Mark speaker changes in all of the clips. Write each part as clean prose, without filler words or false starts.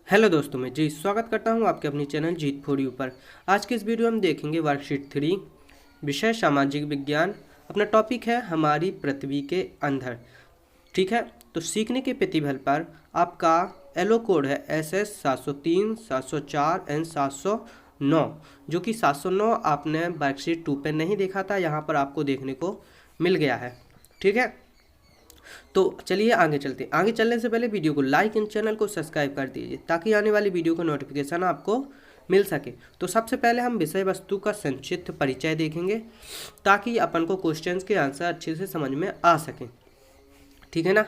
Speaker 1: Hello दोस्तों, मैं जी स्वागत करता हूं आपके अपनी चैनल जीत फॉर यू पर। आज के इस वीडियो में हम देखेंगे वर्कशीट 3, विषय सामाजिक विज्ञान। अपना टॉपिक है हमारी पृथ्वी के अंदर। ठीक है, तो सीखने के प्रतिबल पर आपका एलो कोड है SS 703, 704 एंड 709, जो कि 709 आपने वर्कशीट 2 पे नहीं देखा था, यहाँ पर आपको देखने को मिल गया है। ठीक है, तो चलिए आगे चलते हैं। आगे चलने से पहले वीडियो को लाइक एंड चैनल को सब्सक्राइब कर दीजिए ताकि आने वाली वीडियो का नोटिफिकेशन आपको मिल सके। तो सबसे पहले हम विषय वस्तु का संक्षिप्त परिचय देखेंगे ताकि अपन को क्वेश्चंस के आंसर अच्छे से समझ में आ सकें। ठीक है ना,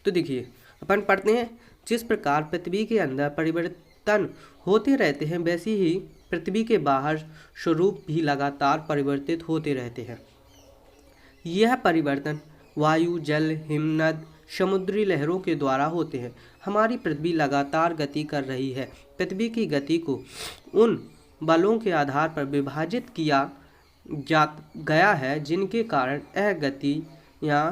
Speaker 1: तो देखिए अपन पढ़ते हैं। जिस प्रकार पृथ्वी के अंदर परिवर्तन होते रहते हैं, वैसे ही पृथ्वी के बाहर स्वरूप भी लगातार परिवर्तित होते रहते हैं। यह परिवर्तन वायु, जल, हिमनद, समुद्री लहरों के द्वारा होते हैं। हमारी पृथ्वी लगातार गति कर रही है। पृथ्वी की गति को उन बलों के आधार पर विभाजित किया जा गया है जिनके कारण यह गतियाँ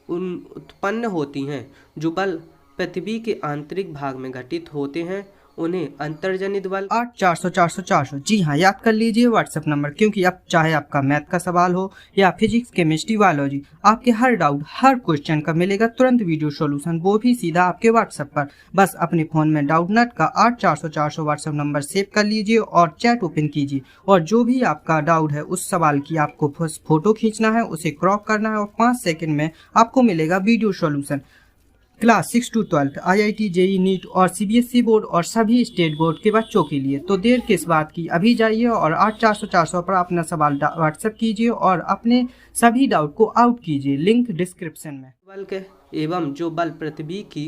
Speaker 1: उत्पन्न होती हैं। जो बल पृथ्वी के आंतरिक भाग में घटित होते हैं उन्हें अंतर्जनित बल।
Speaker 2: 8 400 400 400 जी हाँ, याद कर लीजिए व्हाट्सएप नंबर, क्योंकि अब चाहे आपका मैथ का सवाल हो या फिजिक्स, केमिस्ट्री, बायोलॉजी, आपके हर डाउट, हर क्वेश्चन का मिलेगा तुरंत वीडियो सॉल्यूशन, वो भी सीधा आपके व्हाट्सएप पर। बस अपने फोन में डाउटनेट का 8 400 400 व्हाट्सएप नंबर सेव कर लीजिए और चैट ओपन कीजिए, और जो भी आपका डाउट है उस सवाल की आपको फोटो खींचना है, उसे क्रॉप करना है और 5 सेकंड में आपको मिलेगा video solution. Class 6 to 12 IIT, JEE, NEET और CBSE बोर्ड और सभी स्टेट बोर्ड के बच्चों के लिए। तो देर किस बात की, अभी जाइए और 8 400 400 पर अपना सवाल व्हाट्सएप कीजिए और अपने सभी डाउट को आउट कीजिए। लिंक डिस्क्रिप्शन में।
Speaker 1: बल के एवं जो बल पृथ्वी की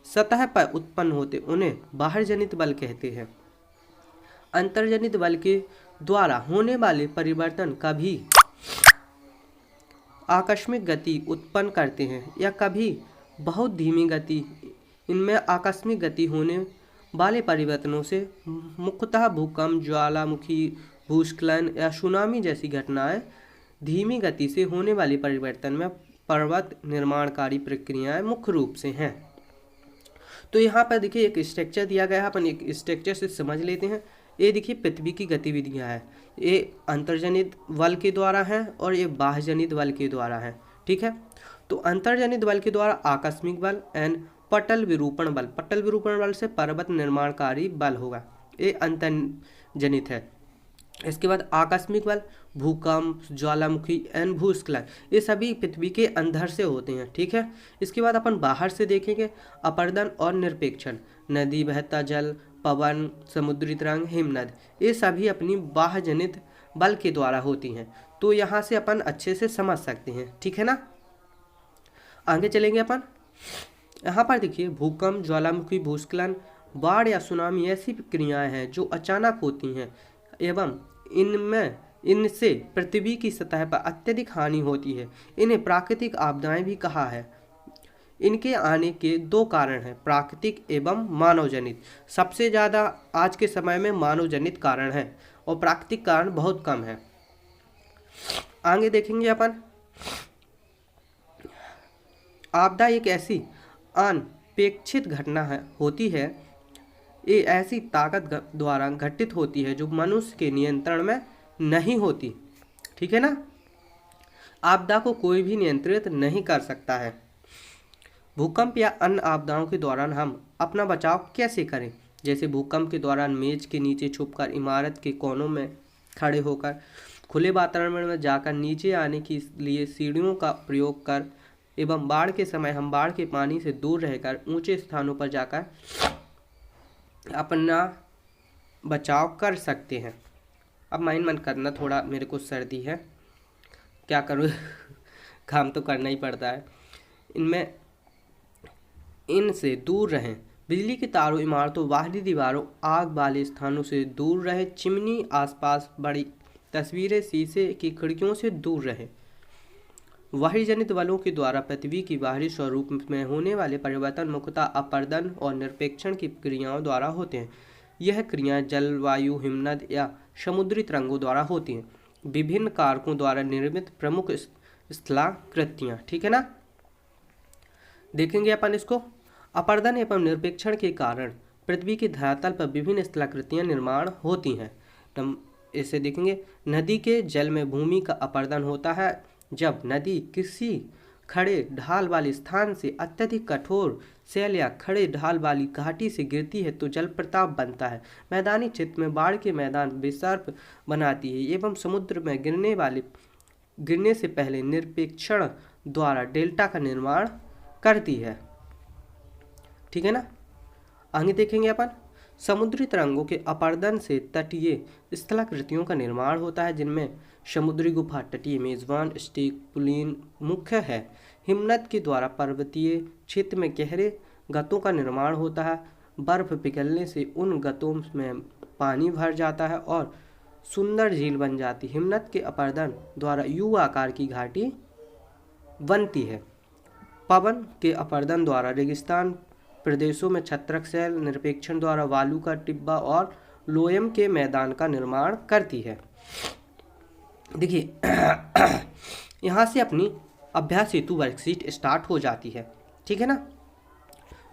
Speaker 1: सतह पर उत्पन्न होते उन्हें बाहर जनित बल कहते हैं। अंतर्जनित बल के द्वारा होने वाले परिवर्तन कभी आकस्मिक गति उत्पन्न करते हैं या कभी बहुत धीमी गति। इनमें आकस्मिक गति होने वाले परिवर्तनों से मुख्यतः भूकंप, ज्वालामुखी, भूस्खलन या सुनामी जैसी घटनाएं, धीमी गति से होने वाली परिवर्तन में पर्वत निर्माणकारी प्रक्रियाएं मुख्य रूप से हैं। तो यहाँ पर देखिए एक स्ट्रक्चर दिया गया है, अपन एक स्ट्रक्चर से समझ लेते हैं। ये देखिए पृथ्वी की गतिविधियाँ हैं, ये अंतर्जनित बल के द्वारा हैं और ये बाह्यजनित बल के द्वारा हैं। ठीक है, तो अंतर्जनित बल के द्वारा आकस्मिक बल एंड पटल विरूपण बल। पटल विरूपण बल से पर्वत निर्माणकारी बल होगा, ये अंतर्जनित है। इसके बाद आकस्मिक बल भूकंप, ज्वालामुखी एंड भूस्खलन, ये सभी पृथ्वी के अंदर से होते हैं। ठीक है, इसके बाद अपन बाहर से देखेंगे अपर्दन और निरपेक्षण। नदी, बहता जल, पवन, समुद्री तरंग, हिमनद, ये सभी अपनी बाह्यजनित बल के द्वारा होती हैं। तो यहाँ से अपन अच्छे से समझ सकते हैं। ठीक है ना, आगे चलेंगे अपन। यहाँ पर देखिए भूकंप, ज्वालामुखी, भूस्खलन, बाढ़ या सुनामी ऐसी क्रियाएं हैं जो अचानक होती हैं एवं इनसे पृथ्वी की सतह पर अत्यधिक हानि होती है। इन्हें प्राकृतिक आपदाएं भी कहा है। इनके आने के दो कारण हैं, प्राकृतिक एवं मानवजनित। सबसे ज़्यादा आज के समय में मानवजनित कारण है और प्राकृतिक कारण बहुत कम है। आगे देखेंगे अपन। आपदा एक ऐसी अनपेक्षित घटना होती है, ये ऐसी ताकत द्वारा घटित होती है जो मनुष्य के नियंत्रण में नहीं होती। ठीक है ना, आपदा को कोई भी नियंत्रित नहीं कर सकता है। भूकंप या अन्य आपदाओं के दौरान हम अपना बचाव कैसे करें? जैसे भूकंप के दौरान मेज के नीचे छुपकर, इमारत के कोनों में खड़े होकर, खुले वातावरण में जाकर नीचे आने के लिए सीढ़ियों का प्रयोग कर, एवं बाढ़ के समय हम बाढ़ के पानी से दूर रहकर ऊंचे स्थानों पर जाकर अपना बचाव कर सकते हैं। अब माइन मन करना, थोड़ा मेरे को सर्दी है, क्या करूँ काम तो करना ही पड़ता है। इनसे दूर रहें। बिजली के तारों, इमारतों, बाहरी दीवारों, आग वाले स्थानों से दूर रहें। चिमनी, आसपास बड़ी तस्वीरें, शीशे की खिड़कियों से दूर रहें। बाह्यजनित बलों के द्वारा पृथ्वी की बाहरी स्वरूप में होने वाले परिवर्तन मुख्यतः अपर्दन और निरपेक्षण की क्रियाओं द्वारा होते हैं। यह क्रियाएं जलवायु, हिमनद या समुद्री तरंगों द्वारा होती हैं। विभिन्न कारकों द्वारा निर्मित प्रमुख स्थलाकृतियाँ। ठीक है ना, देखेंगे अपन इसको। अपर्दन एवं निरपेक्षण के कारण पृथ्वी के धरातल पर विभिन्न स्थलाकृतियां निर्माण होती हैं। इसे देखेंगे, नदी के जल में भूमि का अपरदन होता है। जब नदी किसी खड़े ढाल वाले स्थान से अत्यधिक कठोर शैल या खड़े ढाल वाली घाटी से गिरती है तो जलप्रपात बनता है। मैदानी क्षेत्र में बाढ़ के मैदान बेसर्प बनाती है एवं समुद्र में गिरने से पहले निरपेक्षण द्वारा डेल्टा का निर्माण करती है। ठीक है ना। आगे देखेंगे अपन, समुद्री तरंगों के अपरदन से तटीय स्थलाकृतियों का निर्माण होता है, जिनमें समुद्री गुफा, तटीय मेजबान, स्टेक, पुलिन मुख्य है। हिमनद के द्वारा पर्वतीय क्षेत्र में गहरे गतों का निर्माण होता है। बर्फ पिघलने से उन गतों में पानी भर जाता है और सुंदर झील बन जाती है। हिमनद के अपरदन द्वारा यू आकार की घाटी बनती है। पवन के अपरदन द्वारा रेगिस्तान प्रदेशों में छत्रक शैल, निरपेक्षण द्वारा वालू का टिब्बा और लोयम के मैदान का निर्माण करती है। देखिए यहाँ से अपनी अभ्यास हेतु वर्कशीट स्टार्ट हो जाती है। ठीक है ना।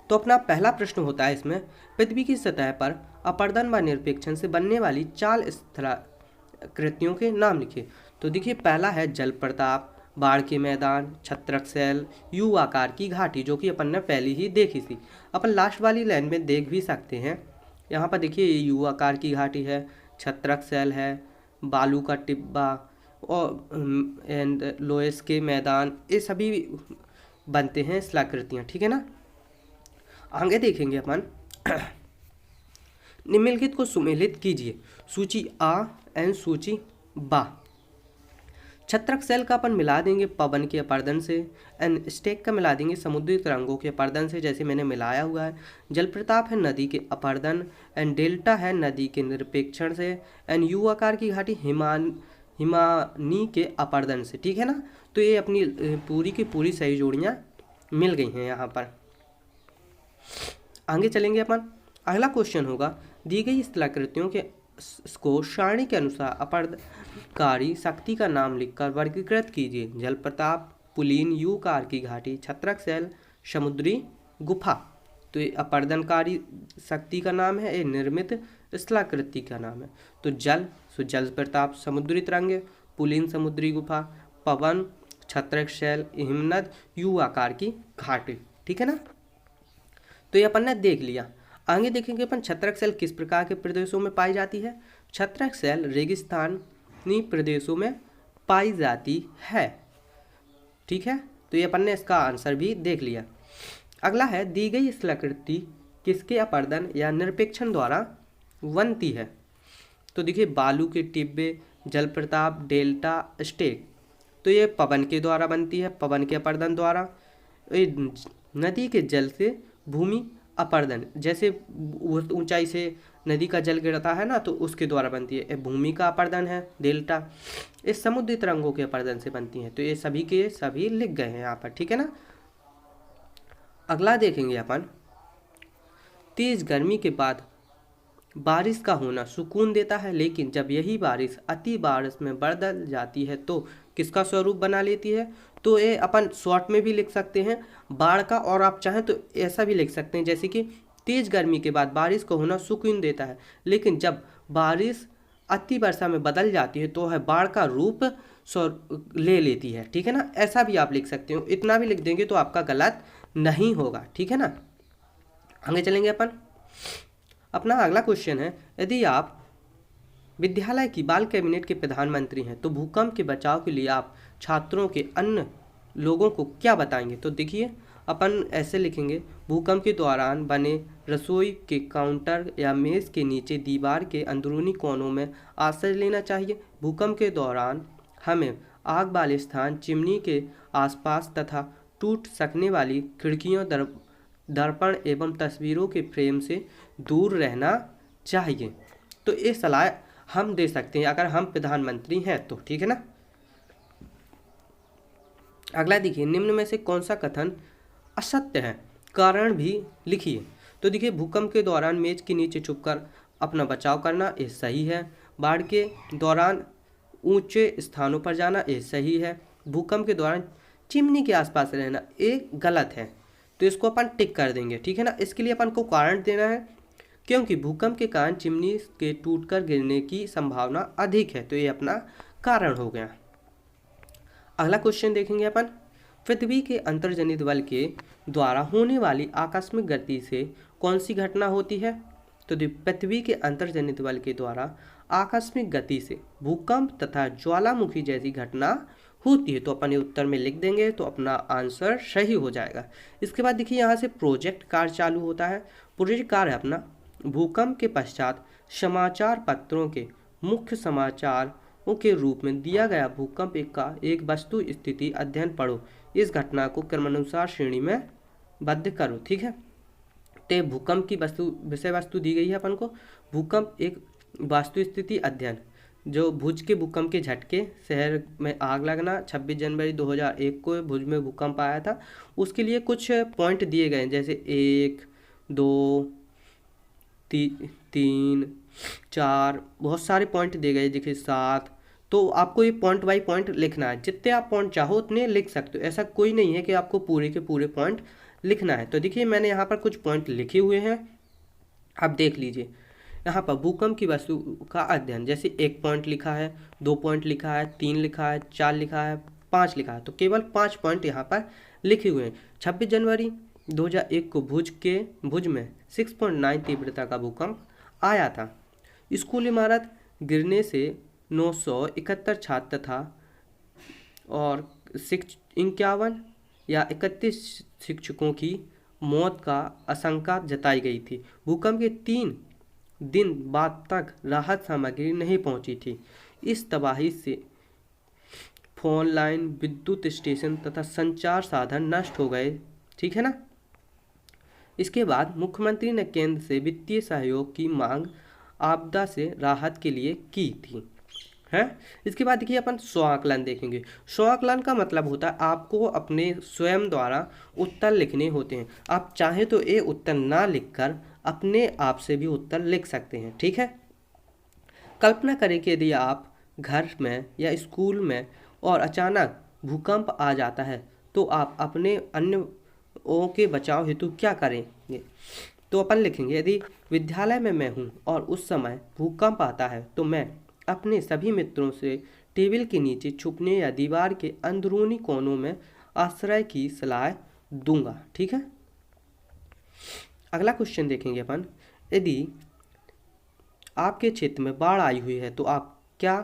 Speaker 1: तो अपना पहला प्रश्न होता है इसमें, पृथ्वी की सतह पर अपरदन व निरपेक्षण से बनने वाली 4 स्थलाकृतियों के नाम लिखिए। तो देखिए पहला है जल प्रताप, बाढ़ के मैदान, छत्रक शैल, यू आकार की घाटी, जो कि अपन ने पहले ही देखी थी। अपन लास्ट वाली लाइन में देख भी सकते हैं। यहाँ पर देखिए ये यू आकार की घाटी है, छत्रक शैल है, बालू का टिब्बा और एंड लोएस के मैदान, ये सभी बनते हैं स्थलाकृतियाँ। ठीक है ना। आगे देखेंगे अपन निम्नलिखित को सुमेलित कीजिए। सूची आ एंड सूची बा। छत्रक शैल का अपन मिला देंगे पवन के अपरदन से, एंड स्टेक का मिला देंगे समुद्री तरंगों के अपरदन से, जैसे मैंने मिलाया हुआ है। जलप्रताप है नदी के अपरदन, एंड डेल्टा है नदी के निरपेक्षण से, एंड यू आकार की घाटी हिमानी के अपरदन से। ठीक है ना। तो ये अपनी पूरी की पूरी सही जोड़ियाँ मिल गई हैं यहाँ पर। आगे चलेंगे अपन। अगला क्वेश्चन होगा, दी गई स्थलाकृतियों के को सारणी के अनुसार अपरदनकारी शक्ति का नाम लिखकर वर्गीकृत कीजिए। जलप्रताप, पुलिन, यू कार की घाटी, छत्रक शैल, समुद्री गुफा। तो ये अपरदनकारी शक्ति का नाम है, ये निर्मित स्थलाकृति का नाम है। तो जल प्रताप, समुद्री तरंगे, पुलिन समुद्री गुफा, पवन छत्रक शैल, हिमनद यू आकार की घाटी। ठीक है ना। तो ये अपन ने देख लिया। आगे देखेंगे अपन छत्रक शैल किस प्रकार के प्रदेशों में पाई जाती है। छत्रक शैल रेगिस्तानी प्रदेशों में पाई जाती है। ठीक है। तो ये अपन ने इसका आंसर भी देख लिया। अगला है, दी गई स्थलाकृति किसके अपरदन या निरपेक्षण द्वारा बनती है। तो देखिए बालू के टिब्बे, जलप्रताप, डेल्टा, स्टेक। तो ये पवन के द्वारा बनती है, पवन के अपरदन द्वारा। नदी के जल से भूमि अपरदन, जैसे ऊंचाई से नदी का जल गिरता है ना, तो उसके द्वारा बनती है। भूमि का अपरदन है डेल्टा। इस समुद्री तरंगों के अपरदन से बनती हैं। तो ये सभी के सभी लिख गए हैं यहाँ पर। ठीक है ना। अगला देखेंगे अपन, तेज गर्मी के बाद बारिश का होना सुकून देता है, लेकिन जब यही बारिश अति बारिश में बदल जाती है तो किसका स्वरूप बना लेती है। तो ये अपन शॉर्ट में भी लिख सकते हैं बाढ़ का, और आप चाहें तो ऐसा भी लिख सकते हैं जैसे कि तेज गर्मी के बाद बारिश का होना सुकून देता है, लेकिन जब बारिश अति वर्षा में बदल जाती है तो है बाढ़ का रूप ले लेती है। ठीक है ना। ऐसा भी आप लिख सकते हो। इतना भी लिख देंगे तो आपका गलत नहीं होगा। ठीक है ना। आगे चलेंगे अपन। अपना अगला क्वेश्चन है, यदि आप विद्यालय की बाल कैबिनेट के प्रधानमंत्री हैं तो भूकंप के बचाव के लिए आप छात्रों के अन्य लोगों को क्या बताएंगे। तो देखिए अपन ऐसे लिखेंगे, भूकंप के दौरान बने रसोई के काउंटर या मेज़ के नीचे दीवार के अंदरूनी कोनों में आश्रय लेना चाहिए। भूकंप के दौरान हमें आग वाले स्थान, चिमनी के आसपास तथा टूट सकने वाली खिड़कियों, दर्पण एवं तस्वीरों के फ्रेम से दूर रहना चाहिए। तो ये सलाह हम दे सकते हैं अगर हम प्रधानमंत्री हैं तो। ठीक है ना। अगला देखिए, निम्न में से कौन सा कथन असत्य है, कारण भी लिखिए। तो देखिए भूकंप के दौरान मेज के नीचे छुपकर अपना बचाव करना ये सही है। बाढ़ के दौरान ऊंचे स्थानों पर जाना ये सही है। भूकंप के दौरान चिमनी के आसपास रहना ये गलत है। तो इसको अपन टिक कर देंगे। ठीक है ना। इसके लिए अपन को कारण देना है। क्योंकि भूकंप के कारण चिमनी के टूटकर गिरने की संभावना अधिक है। तो ये अपना कारण हो गया। अगला क्वेश्चन देखेंगे अपन, पृथ्वी के अंतर्जनित बल के द्वारा होने वाली आकस्मिक गति से कौन सी घटना होती है? तो पृथ्वी के अंतर्जनित बल के द्वारा आकस्मिक गति से भूकंप तथा ज्वालामुखी जैसी घटना होती है। तो अपन ये उत्तर में लिख देंगे तो अपना आंसर सही हो जाएगा। इसके बाद देखिए यहाँ से प्रोजेक्ट कार्य चालू होता है। प्रोजेक्ट कार्य है अपना, भूकंप के पश्चात समाचार पत्रों के मुख्य समाचारों के रूप में दिया गया भूकंप का एक वस्तु स्थिति अध्ययन पढ़ो। इस घटना को क्रमानुसार श्रेणी में बद्ध करो। ठीक है, तो भूकंप की विषय वस्तु दी गई है अपन को, भूकंप एक वास्तु स्थिति अध्ययन, जो भुज के भूकंप के झटके, शहर में आग लगना, 26 जनवरी 2001 को भुज में भूकंप आया था। उसके लिए कुछ पॉइंट दिए गए हैं, जैसे 1, 2, 3, 4, बहुत सारे पॉइंट दिए गए, देखिए 7। तो आपको ये पॉइंट बाई पॉइंट लिखना है, जितने आप पॉइंट चाहो उतने लिख सकते हो। ऐसा कोई नहीं है कि आपको पूरे के पूरे पॉइंट लिखना है। तो देखिए मैंने यहाँ पर कुछ पॉइंट लिखे हुए हैं, आप देख लीजिए। यहाँ पर भूकंप की वस्तु का अध्ययन, जैसे 1 पॉइंट लिखा है, 2 पॉइंट लिखा है, 3 लिखा है, 4 लिखा है, 5 लिखा है। तो केवल 5 पॉइंट यहाँ पर लिखे हुए हैं। 26 जनवरी 2001 को भुज में 6.9 तीव्रता का भूकंप आया था। स्कूल इमारत गिरने से 971 छात्र था और 51 या 31 शिक्षकों की मौत का आशंका जताई गई थी। भूकंप के 3 दिन बाद तक राहत सामग्री नहीं पहुंची थी। इस तबाही से फोन लाइन, विद्युत स्टेशन तथा संचार साधन नष्ट हो गए। ठीक है ना। इसके बाद मुख्यमंत्री ने केंद्र से वित्तीय सहयोग की मांग आपदा से राहत के लिए की थी। है, इसके बाद देखिए अपन स्वआकलन देखेंगे। स्वआकलन का मतलब होता है आपको अपने स्वयं द्वारा उत्तर लिखने होते हैं। आप चाहे तो ये उत्तर ना लिखकर अपने आप से भी उत्तर लिख सकते हैं। ठीक है, कल्पना करें कि यदि आप घर में या स्कूल में और अचानक भूकंप आ जाता है तो आप अपने अन्यों के बचाव हेतु क्या करेंगे? तो अपन लिखेंगे, यदि विद्यालय में मैं हूँ और उस समय भूकंप आता है तो मैं अपने सभी मित्रों से टेबल के नीचे छुपने या दीवार के अंदरूनी कोनों में आश्रय की सलाह दूंगा। ठीक है, अगला क्वेश्चन देखेंगे अपन, यदि आपके क्षेत्र में बाढ़ आई हुई है तो आप क्या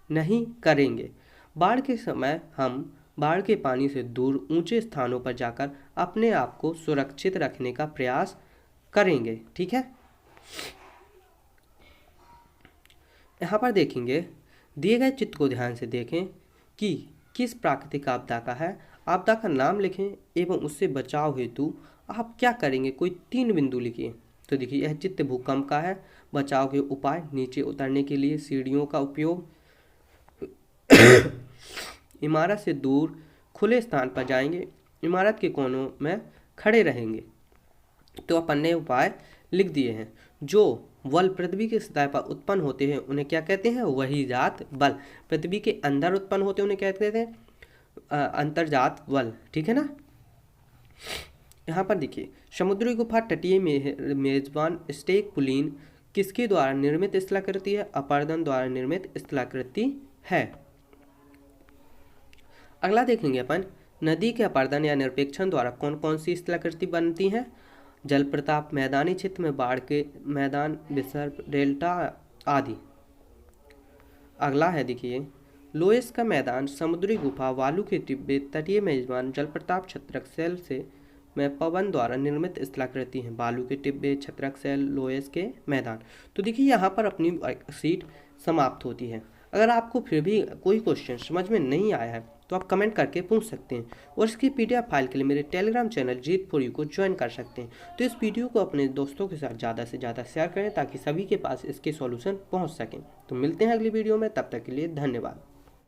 Speaker 1: नहीं करेंगे? बाढ़ के समय हम बाढ़ के पानी से दूर ऊंचे स्थानों पर जाकर अपने आप को सुरक्षित रखने का प्रयास करेंगे। ठीक है, यहाँ पर देखेंगे, दिए गए चित्र को ध्यान से देखें कि किस प्राकृतिक आपदा का है। आपदा का नाम लिखें एवं उससे बचाव हेतु आप क्या करेंगे, कोई 3 बिंदु लिखिए। तो देखिए यह चित्र भूकंप का है। बचाव के उपाय, नीचे उतरने के लिए सीढ़ियों का उपयोग, इमारत से दूर खुले स्थान पर जाएंगे, इमारत के कोनों में खड़े रहेंगे। तो अपन ने उपाय लिख दिए हैं। जो बल पृथ्वी की सतह पर उत्पन्न होते हैं उन्हें क्या कहते हैं? वही जात बल। पृथ्वी के अंदर उत्पन्न होते हैं उन्हें क्या कहते हैं? अंतर्जात बल। ठीक है ना। यहाँ पर देखिए, समुद्री गुफा तटीय मेजबान स्टेक पुलिन किसके द्वारा निर्मित स्थलाकृति है? अपरदन द्वारा निर्मित स्थलाकृति है। अगला देखेंगे अपन, नदी के अपरदन या निरपेक्षण द्वारा कौन कौन सी स्थलाकृति बनती हैं? जल प्रताप, मैदानी क्षेत्र में बाढ़ के मैदान, विसर्प, डेल्टा आदि। अगला है देखिए, लोएस का मैदान, समुद्री गुफा, वालू के टिब्बे, तटीय मेजबान, जल प्रताप, छत्रक सेल से में पवन द्वारा निर्मित स्थलाकृति हैं। बालू के टिब्बे, छत्रक सेल, लोएस के मैदान। तो देखिए यहाँ पर अपनी सीट समाप्त होती है। अगर आपको फिर भी कोई क्वेश्चन समझ में नहीं आया है तो आप कमेंट करके पूछ सकते हैं और इसकी PDF फाइल के लिए मेरे Telegram channel Jeet for you को ज्वाइन कर सकते हैं। तो इस वीडियो को अपने दोस्तों के साथ ज़्यादा से ज़्यादा शेयर करें ताकि सभी के पास इसके सॉल्यूशन पहुंच सकें। तो मिलते हैं अगली वीडियो में, तब तक के लिए धन्यवाद।